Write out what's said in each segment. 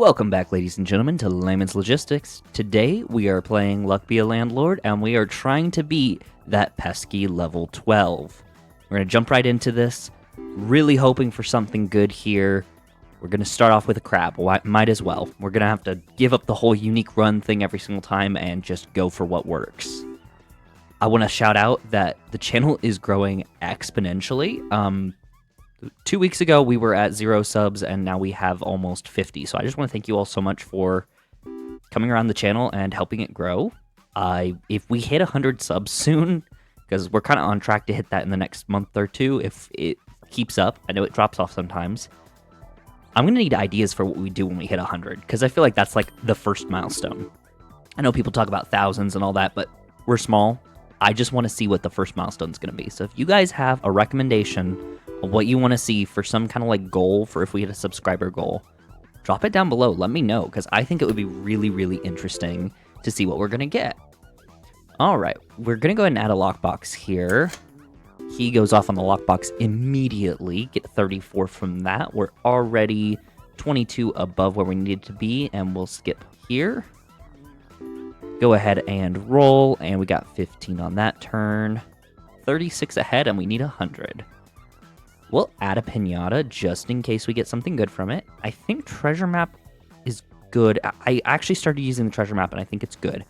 Welcome back, ladies and gentlemen, to Layman's Logistics. Today, we are playing Luck Be a Landlord, and we are trying to beat that pesky level 12. We're going to jump right into this, really hoping for something good here. We're going to start off with a crab. Might as well. We're going to have to give up the whole unique run thing every single time and just go for what works. I want to shout out that the channel is growing exponentially. 2 weeks ago, we were at 0 subs, and now we have almost 50. So I just want to thank you all so much for coming around the channel and helping it grow. If we hit 100 subs soon, because we're kind of on track to hit that in the next month or two, if it keeps up, I know it drops off sometimes, I'm going to need ideas for what we do when we hit 100, because I feel like that's like the first milestone. I know people talk about thousands and all that, but we're small. I just want to see what the first milestone is going to be. So if you guys have a recommendation of what you want to see for some kind of like goal for if we hit a subscriber goal, drop it down below. Let me know, because I think it would be really, really interesting to see what we're going to get. All right, we're going to go ahead and add a lockbox here. He goes off on the lockbox immediately. Get 34 from that. We're already 22 above where we needed to be, and we'll skip here. Go ahead and roll, and we got 15 on that turn. 36 ahead, and we need 100. We'll add a pinata just in case we get something good from it. I think treasure map is good. I actually started using the treasure map, and I think it's good.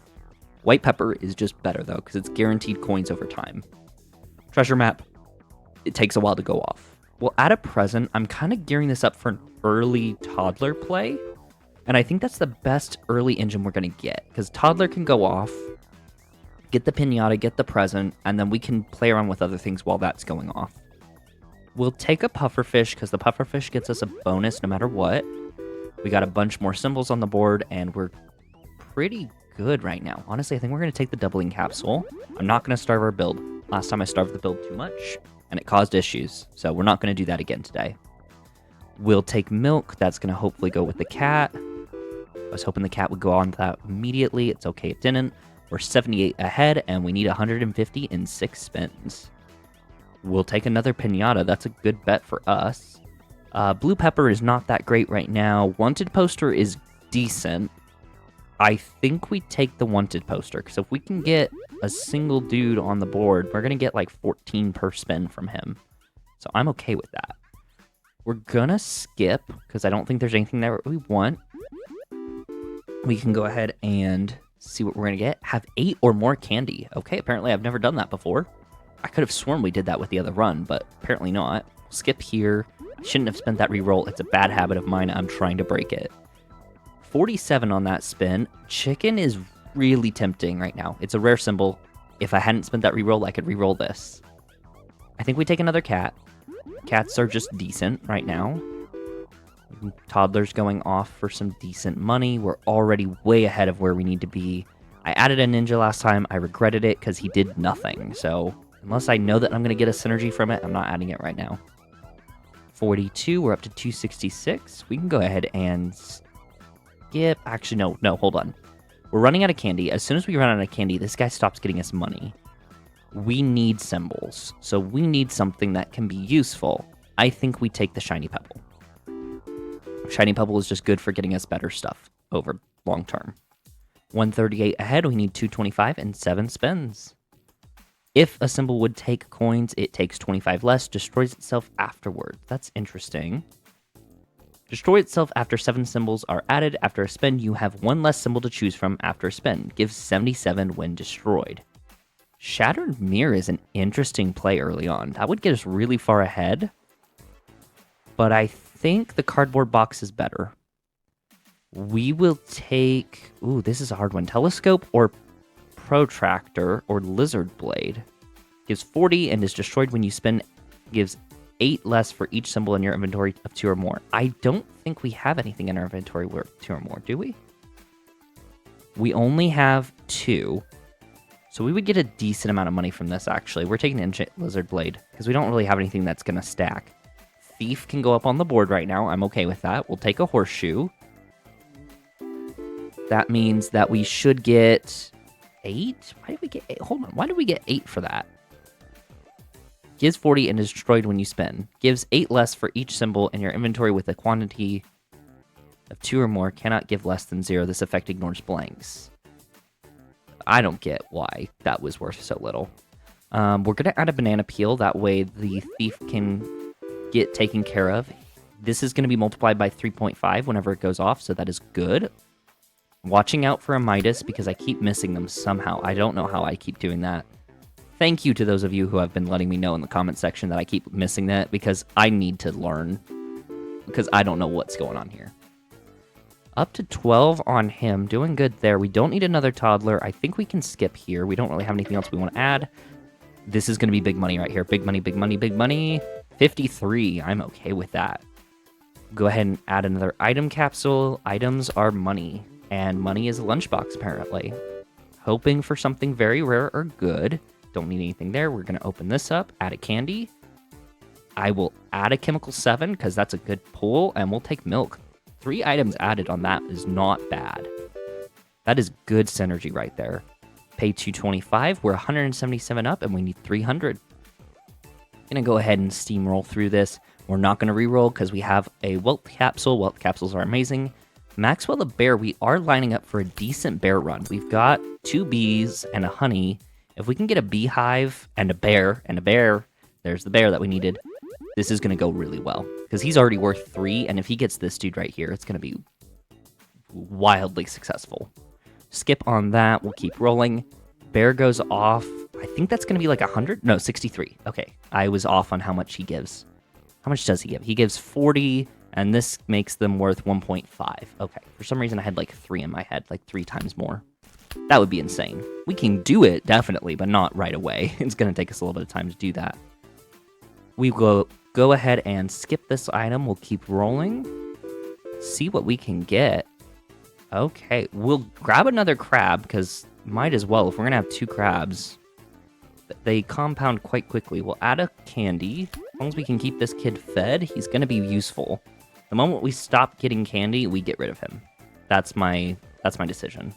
White pepper is just better, though, because it's guaranteed coins over time. Treasure map, it takes a while to go off. We'll add a present. I'm kind of gearing this up for an early toddler play. And I think that's the best early engine we're going to get, because toddler can go off, get the pinata, get the present, and then we can play around with other things while that's going off. We'll take a pufferfish, because the pufferfish gets us a bonus no matter what. We got a bunch more symbols on the board, and we're pretty good right now. Honestly, I think we're going to take the doubling capsule. I'm not going to starve our build. Last time I starved the build too much, and it caused issues, so we're not going to do that again today. We'll take milk. That's going to hopefully go with the cat. I was hoping the cat would go on to that immediately. It's okay, it didn't. We're 78 ahead, and we need 150 in 6 spins. We'll take another pinata. That's a good bet for us. Blue pepper is not that great right now. Wanted poster is decent. I think we take the wanted poster, because if we can get a single dude on the board, we're going to get like 14 per spin from him. So I'm okay with that. We're going to skip, because I don't think there's anything there we want. We can go ahead and see what we're going to get. Have 8 or more candy. Okay, apparently I've never done that before. I could have sworn we did that with the other run, but apparently not. Skip here. I shouldn't have spent that reroll. It's a bad habit of mine. I'm trying to break it. 47 on that spin. Chicken is really tempting right now. It's a rare symbol. If I hadn't spent that reroll, I could reroll this. I think we take another cat. Cats are just decent right now. Toddler's going off for some decent money. We're already way ahead of where we need to be. I added a ninja last time. I regretted it because he did nothing. So unless I know that I'm going to get a synergy from it, I'm not adding it right now. 42, we're up to 266. We can go ahead and skip. Actually, no, hold on. We're running out of candy. As soon as we run out of candy, this guy stops getting us money. We need symbols. So we need something that can be useful. I think we take the shiny pebble. Shiny pebble is just good for getting us better stuff over long term. 138 ahead, we need 225 and 7 spins. If a symbol would take coins, it takes 25 less, destroys itself afterward. That's interesting. Destroy itself after 7 symbols are added. After a spin, you have 1 less symbol to choose from after a spin. Gives 77 when destroyed. Shattered Mirror is an interesting play early on. That would get us really far ahead. But I think the cardboard box is better. We will take... Ooh, this is a hard one. Telescope or protractor or lizard blade. Gives 40 and is destroyed when you spin. Gives 8 less for each symbol in your inventory of 2 or more. I don't think we have anything in our inventory worth 2 or more, do we? We only have 2. So we would get a decent amount of money from this, actually. We're taking Enchant Lizard Blade, because we don't really have anything that's going to stack. Thief can go up on the board right now. I'm okay with that. We'll take a horseshoe. That means that we should get 8? Why did we get 8? Hold on. Why did we get 8 for that? Gives 40 and is destroyed when you spin. Gives 8 less for each symbol in your inventory with a quantity of 2 or more cannot give less than 0. This effect ignores blanks. I don't get why that was worth so little. We're going to add a banana peel. That way the thief can get taken care of. This is going to be multiplied by 3.5 whenever it goes off, so that is good. Watching out for a Midas because I keep missing them somehow. I don't know how I keep doing that. Thank you to those of you who have been letting me know in the comment section that I keep missing that, because I need to learn, because I don't know what's going on here. Up to 12 on him. Doing good there. We don't need another toddler. I think we can skip here. We don't really have anything else we want to add. This is going to be big money right here. Big money, big money, big money. 53. I'm okay with that. Go ahead and add another item capsule. Items are money. And money is a lunchbox, apparently. Hoping for something very rare or good. Don't need anything there. We're going to open this up. Add a candy. I will add a chemical 7 because that's a good pull. And we'll take milk. 3 items added on that is not bad. That is good synergy right there. Pay 225. We're 177 up and we need 300. Gonna go ahead and steamroll through this. We're not gonna reroll because we have a wealth capsule. Wealth capsules are amazing. Maxwell the bear, we are lining up for a decent bear run. We've got 2 bees and a honey. If we can get a beehive and a bear, there's the bear that we needed. This is gonna go really well because he's already worth 3, and if he gets this dude right here, it's gonna be wildly successful. Skip on that. We'll keep rolling. Bear goes off. I think that's going to be like 100. No, 63. Okay. I was off on how much he gives. How much does he give? He gives 40, and this makes them worth 1.5. Okay. For some reason, I had like 3 in my head, like 3 times more. That would be insane. We can do it, definitely, but not right away. It's going to take us a little bit of time to do that. We will go ahead and skip this item. We'll keep rolling. See what we can get. Okay, we'll grab another crab, because might as well. If we're going to have 2 crabs, they compound quite quickly. We'll add a candy. As long as we can keep this kid fed, he's going to be useful. The moment we stop getting candy, we get rid of him. That's my decision.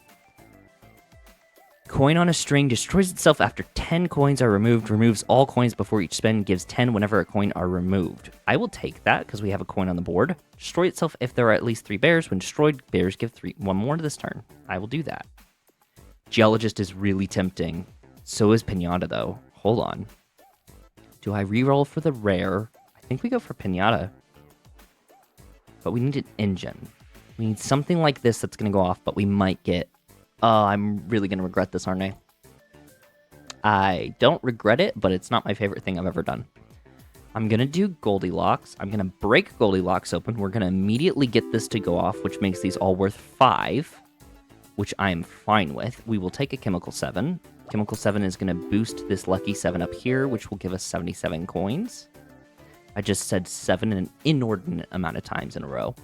Coin on a string destroys itself after 10 coins are removed. Removes all coins before each spin. Gives 10 whenever a coin are removed. I will take that because we have a coin on the board. Destroy itself if there are at least 3 bears. When destroyed, bears give 1 more to this turn. I will do that. Geologist is really tempting. So is Pinata, though. Hold on. Do I reroll for the rare? I think we go for Pinata. But we need an engine. We need something like this that's going to go off, but we might get... I'm really going to regret this, aren't I? I don't regret it, but it's not my favorite thing I've ever done. I'm going to do Goldilocks. I'm going to break Goldilocks open. We're going to immediately get this to go off, which makes these all worth 5, which I'm fine with. We will take a Chemical 7. Chemical 7 is going to boost this Lucky 7 up here, which will give us 77 coins. I just said 7 an inordinate amount of times in a row.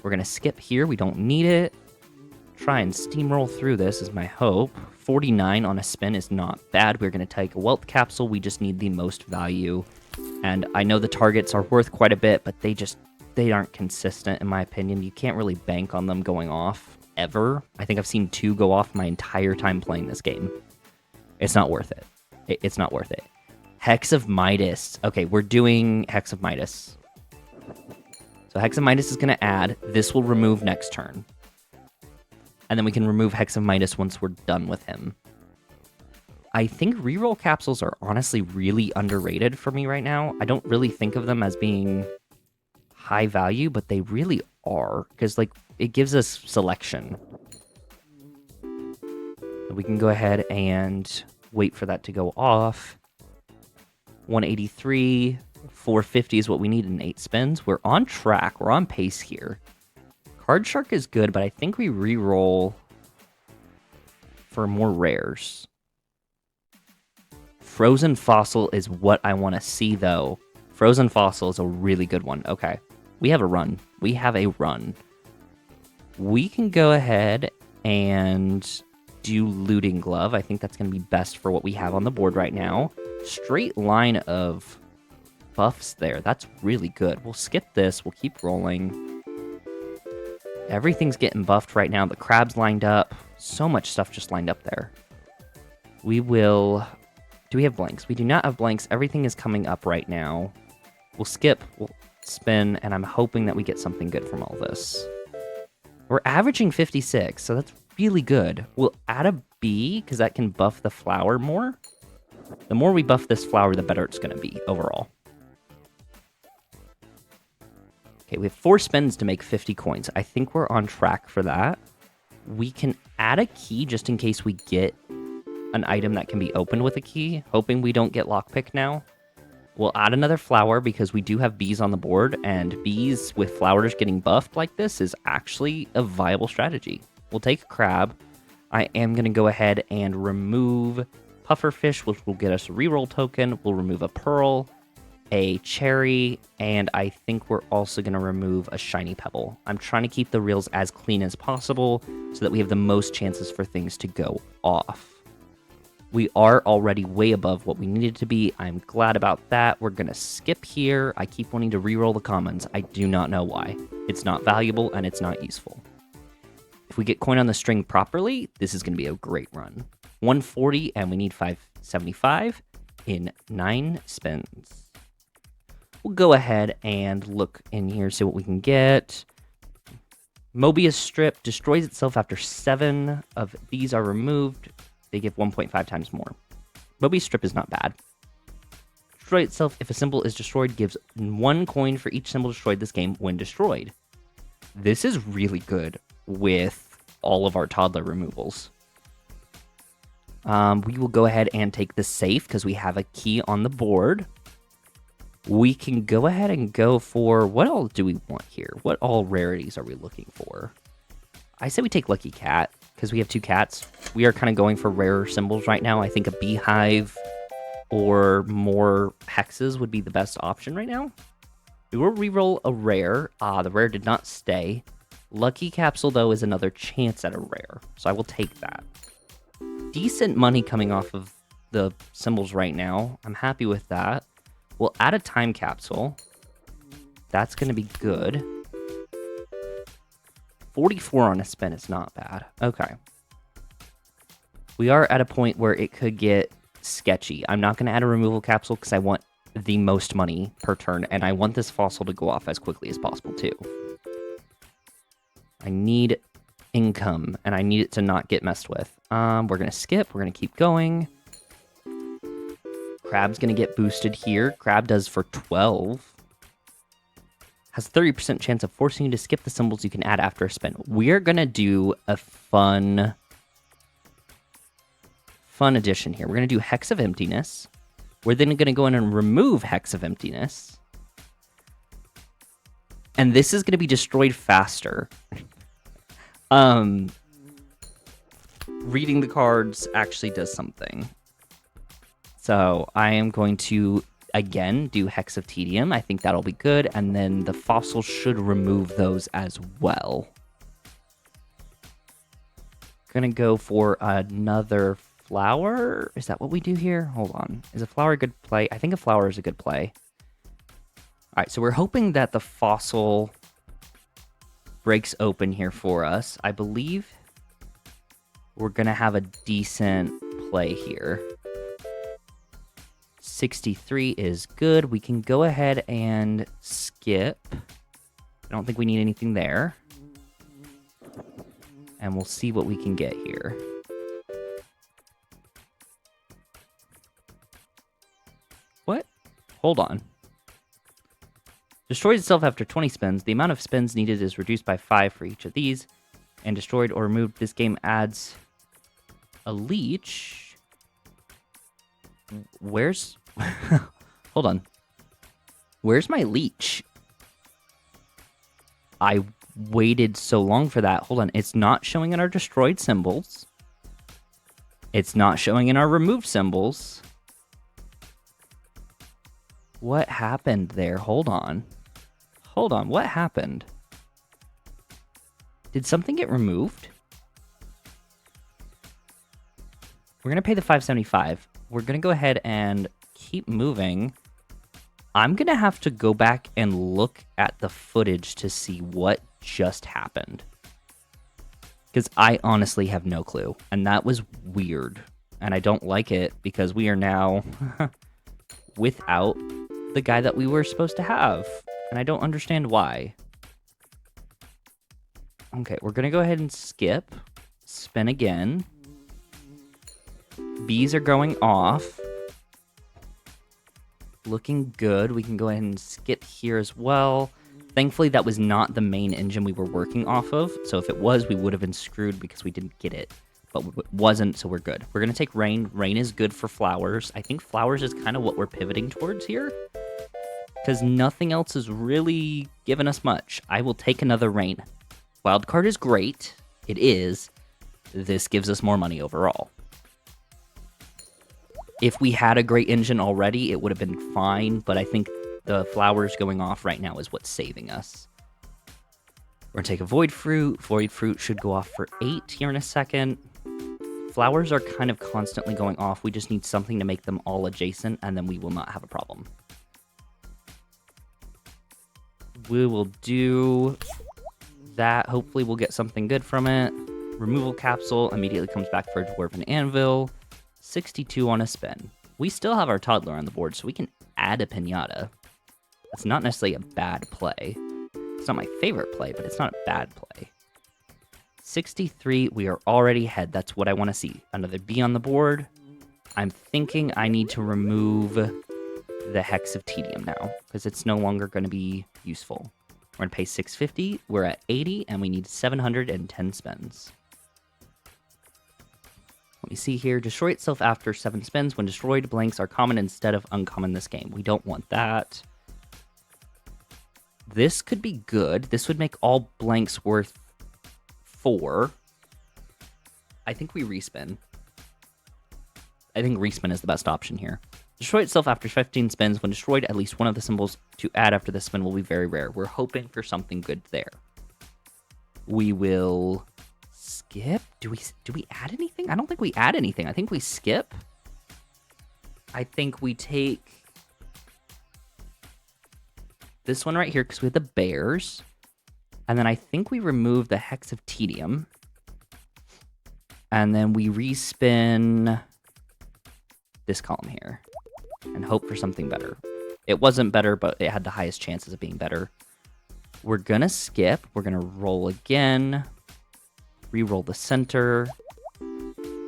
We're going to skip here. We don't need it. Try and steamroll through this is my hope. 49 on a spin is not bad. We're going to take a wealth capsule. We just need the most value. And I know the targets are worth quite a bit, but they aren't consistent in my opinion. You can't really bank on them going off ever. I think I've seen 2 go off my entire time playing this game. It's not worth it. It's not worth it. Hex of Midas. Okay, we're doing Hex of Midas. So Hex of Midas is going to add. This will remove next turn. And then we can remove Hex of Midas once we're done with him. I think reroll capsules are honestly really underrated for me right now. I don't really think of them as being high value, but they really are. Because, like, it gives us selection. We can go ahead and wait for that to go off. 183, 450 is what we need in 8 spins. We're on track. We're on pace here. Card Shark is good, but I think we re-roll for more rares. Frozen Fossil is what I want to see, though. Frozen Fossil is a really good one. Okay, we have a run. We have a run. We can go ahead and do Looting Glove. I think that's going to be best for what we have on the board right now. Straight line of buffs there. That's really good. We'll skip this. We'll keep rolling. Everything's getting buffed right now. The crab's lined up. So much stuff just lined up there. We will... Do we have blanks? We do not have blanks. Everything is coming up right now. We'll skip. We'll spin. And I'm hoping that we get something good from all this. We're averaging 56, so that's really good. We'll add a bee, because that can buff the flower more. The more we buff this flower, the better it's going to be overall. Okay, we have 4 spins to make 50 coins. I think we're on track for that. We can add a key just in case we get an item that can be opened with a key, hoping we don't get lockpick now. We'll add another flower because we do have bees on the board, and bees with flowers getting buffed like this is actually a viable strategy. We'll take a crab. I am going to go ahead and remove pufferfish, which will get us a reroll token. We'll remove a pearl, a cherry, and I think we're also going to remove a shiny pebble. I'm trying to keep the reels as clean as possible so that we have the most chances for things to go off. We are already way above what we needed to be. I'm glad about that. We're going to skip here. I keep wanting to reroll the commons. I do not know why. It's not valuable and it's not useful. If we get coin on the string properly, this is going to be a great run. 140 and we need 575 in 9 spins. We'll go ahead and look in here, see what we can get. Mobius strip destroys itself after 7 of these are removed. They give 1.5 times more. Mobius strip is not bad. Destroy itself if a symbol is destroyed gives 1 coin for each symbol destroyed this game when destroyed. This is really good with all of our toddler removals. We will go ahead and take the safe because we have a key on the board. We can go ahead and go for, what all do we want here? What all rarities are we looking for? I say we take Lucky Cat because we have 2 cats. We are kind of going for rarer symbols right now. I think a beehive or more hexes would be the best option right now. We will reroll a rare. The rare did not stay. Lucky Capsule, though, is another chance at a rare, so I will take that. Decent money coming off of the symbols right now. I'm happy with that. We'll add a time capsule. That's going to be good. 44 on a spin is not bad. Okay. We are at a point where it could get sketchy. I'm not going to add a removal capsule because I want the most money per turn, and I want this fossil to go off as quickly as possible, too. I need income, and I need it to not get messed with. We're going to skip. We're going to keep going. Crab's going to get boosted here. Crab does for 12. Has a 30% chance of forcing you to skip the symbols you can add after a spin. We're going to do a fun addition here. We're going to do Hex of Emptiness. We're then going to go in and remove Hex of Emptiness. And this is going to be destroyed faster. Reading the cards actually does something. So I am going to, again, do Hex of Tedium. I think that'll be good. And then the fossil should remove those as well. Gonna go for another flower. Is that what we do here? Hold on. Is a flower a good play? I think a flower is a good play. All right, so we're hoping that the fossil breaks open here for us. I believe we're gonna have a decent play here. 63 is good. We can go ahead and skip. I don't think we need anything there. And we'll see what we can get here. What? Hold on. Destroys itself after 20 spins. The amount of spins needed is reduced by 5 for each of these. And destroyed or removed, this game adds a leech. Where's... Hold on. Where's my leech? I waited so long for that. Hold on. It's not showing in our destroyed symbols. It's not showing in our removed symbols. What happened there? Hold on. Hold on. What happened? Did something get removed? We're going to pay the 575. We're going to go ahead and keep moving. I'm going to have to go back and look at the footage to see what just happened. Because I honestly have no clue. And that was weird. And I don't like it because we are now without the guy that we were supposed to have. And I don't understand why. Okay, we're going to go ahead and skip. Spin again. Bees are going off. Looking good. We can go ahead and skip here as well. Thankfully, that was not the main engine we were working off of. So if it was, we would have been screwed because we didn't get it. But it wasn't, so we're good. We're going to take rain. Rain is good for flowers. I think flowers is kind of what we're pivoting towards here. Because nothing else is really giving us much. I will take another rain. Wildcard is great. It is. This gives us more money overall. If we had a great engine already, it would have been fine, but I think the flowers going off right now is what's saving us. We're going to take a Void Fruit. Void Fruit should go off for 8 here in a second. Flowers are kind of constantly going off. We just need something to make them all adjacent, and then we will not have a problem. We will do that. Hopefully we'll get something good from it. Removal Capsule immediately comes back for a Dwarven Anvil. 62 on a spin. We still have our Toddler on the board, so we can add a Pinata. That's not necessarily a bad play. It's not my favorite play, but it's not a bad play. 63, we are already ahead. That's what I want to see. Another bee on the board. I'm thinking I need to remove the Hex of Tedium now, because it's no longer going to be useful. We're going to pay 650. We're at 80, and we need 710 spins. Let me see here. Destroy itself after 7 spins. When destroyed, blanks are common instead of uncommon this game. We don't want that. This could be good. This would make all blanks worth 4. I think we respin. I think respin is the best option here. Destroy itself after 15 spins. When destroyed, at least one of the symbols to add after the spin will be very rare. We're hoping for something good there. We will skip. Do we add anything? I don't think we add anything. I think we skip. I think we take this one right here because we have the bears. And then I think we remove the Hex of Tedium. And then we respin this column here and hope for something better. It wasn't better, but it had the highest chances of being better. We're going to skip. We're going to roll again. Reroll the center.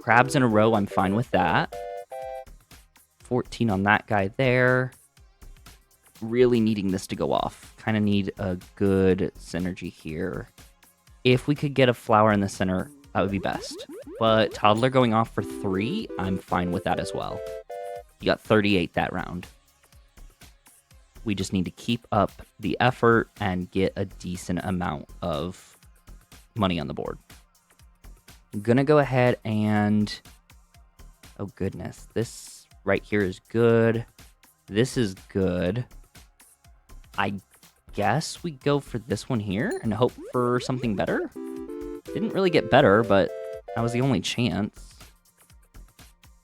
Crabs in a row, I'm fine with that. 14 on that guy there. Really needing this to go off. Kind of need a good synergy here. If we could get a flower in the center, that would be best. But Toddler going off for 3, I'm fine with that as well. You got 38 that round. We just need to keep up the effort and get a decent amount of money on the board. I'm going to go ahead and... oh, goodness. This right here is good. This is good. I guess we go for this one here and hope for something better. Didn't really get better, but that was the only chance.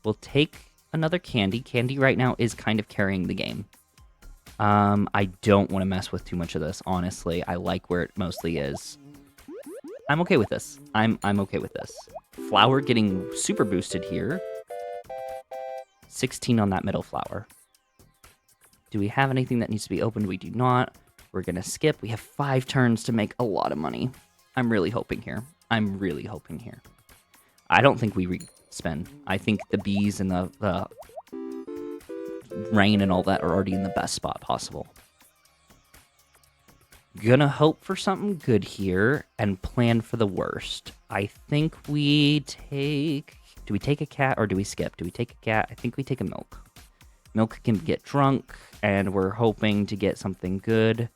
We'll take another candy. Candy right now is kind of carrying the game. I don't want to mess with too much of this, honestly. I like where it mostly is. I'm okay with this. I'm okay with this. Flower getting super boosted here. 16 on that middle flower. Do we have anything that needs to be opened? We do not. We're going to skip. We have 5 turns to make a lot of money. I'm really hoping here. I'm really hoping here. I don't think we respin. I think the bees and the rain and all that are already in the best spot possible. Gonna hope for something good here and plan for the worst. I think we take... do we take a cat or do we skip? Do we take a cat? I think we take a milk. Milk can get drunk, and we're hoping to get something good.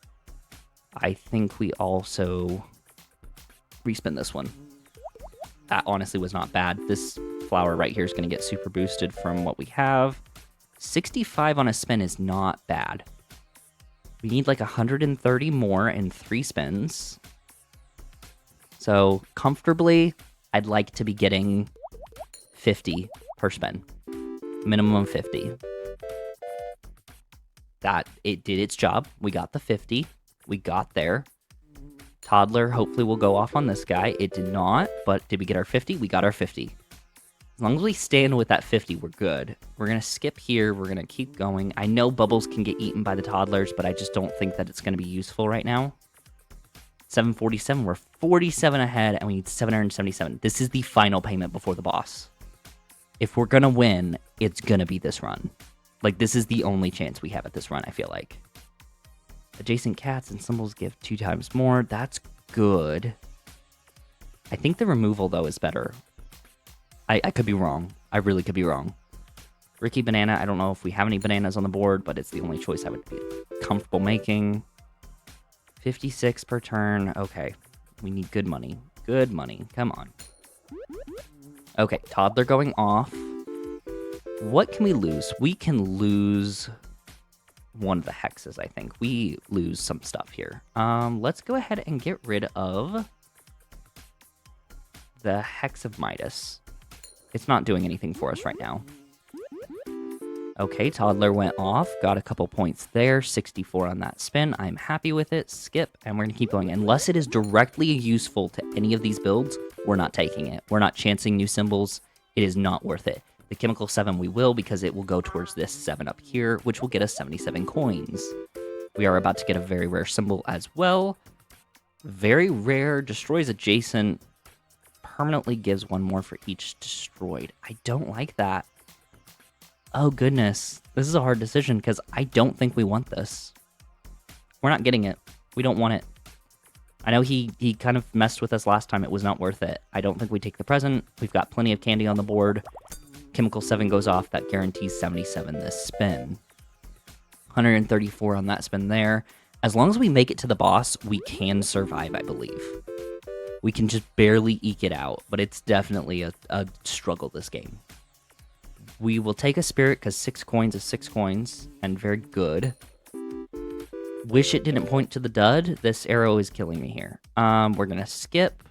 I think we also respin this one. That honestly was not bad. This flower right here is going to get super boosted from what we have. 65 on a spin is not bad. We need like 130 more in 3 spins. So comfortably, I'd like to be getting 50 per spin. Minimum 50. That, it did its job. We got the 50. We got there. Toddler hopefully will go off on this guy. It did not, but did we get our 50? We got our 50. As long as we stand with that 50, we're good. We're going to skip here. We're going to keep going. I know bubbles can get eaten by the toddlers, but I just don't think that it's going to be useful right now. 747. We're 47 ahead, and we need 777. This is the final payment before the boss. If we're going to win, it's going to be this run. Like, this is the only chance we have at this run, I feel like. Adjacent cats and symbols give 2 times more. That's good. I think the removal, though, is better. I could be wrong. I really could be wrong. Ricky Banana, I don't know if we have any bananas on the board, but it's the only choice I would be comfortable making. 56 per turn. Okay. We need good money. Good money. Come on. Okay, toddler going off. What can we lose? We can lose one of the hexes, I think. We lose some stuff here. Let's go ahead and get rid of the Hex of Midas. It's not doing anything for us right now. Okay, toddler went off. Got a couple points there. 64 on that spin. I'm happy with it. Skip, and we're going to keep going. Unless it is directly useful to any of these builds, we're not taking it. We're not chancing new symbols. It is not worth it. The Chemical 7 we will, because it will go towards this 7 up here, which will get us 77 coins. We are about to get a very rare symbol as well. Very rare, destroys adjacent, permanently gives 1 more for each destroyed. I don't like that. Oh, goodness. This is a hard decision, because I don't think we want this. We're not getting it. We don't want it. I know he kind of messed with us last time. It was not worth it. I don't think we take the present. We've got plenty of candy on the board. Chemical 7 goes off. That guarantees 77 this spin. 134 on that spin there. As long as we make it to the boss, we can survive, I believe. We can just barely eke it out, but it's definitely a struggle, this game. We will take a spirit, because 6 coins is 6 coins, and very good. Wish it didn't point to the dud. This arrow is killing me here. We're going to skip.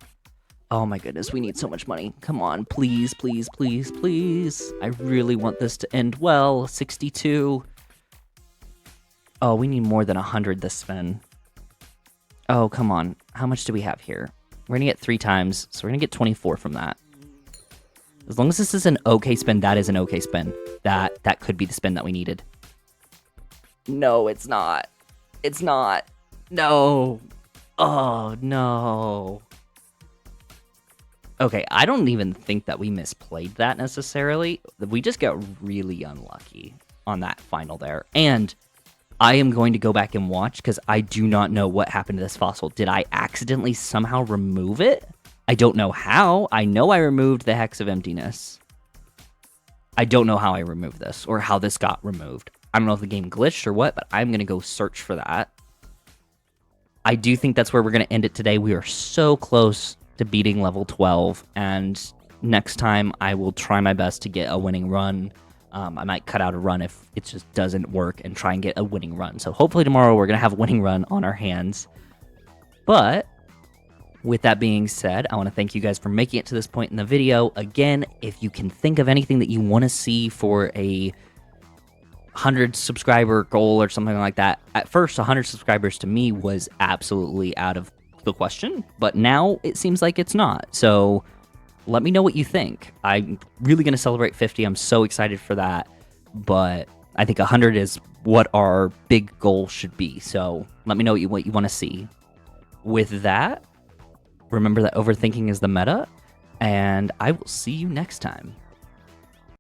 Oh my goodness, we need so much money. Come on, please, please, please, please. I really want this to end well. 62. Oh, we need more than 100 this spin. Oh, come on. How much do we have here? We're going to get 3 times, so we're going to get 24 from that. As long as this is an okay spin, that is an okay spin. That could be the spin that we needed. No, it's not. It's not. No. Oh, no. Okay, I don't even think that we misplayed that necessarily. We just got really unlucky on that final there. And I am going to go back and watch, because I do not know what happened to this fossil. Did I accidentally somehow remove it? I don't know how. I know I removed the Hex of Emptiness. I don't know how I removed this, or how this got removed. I don't know if the game glitched or what, but I'm going to go search for that. I do think that's where we're going to end it today. We are so close to beating level 12, and next time I will try my best to get a winning run. I might cut out a run if it just doesn't work and try and get a winning run. So hopefully tomorrow we're going to have a winning run on our hands. But with that being said, I want to thank you guys for making it to this point in the video. Again, if you can think of anything that you want to see for a 100 subscriber goal or something like that. At first, 100 subscribers to me was absolutely out of the question, but now it seems like it's not. So let me know what you think. I'm really going to celebrate 50. I'm so excited for that, but I think 100 is what our big goal should be. So let me know what you want to see. With that, remember that overthinking is the meta, and I will see you next time.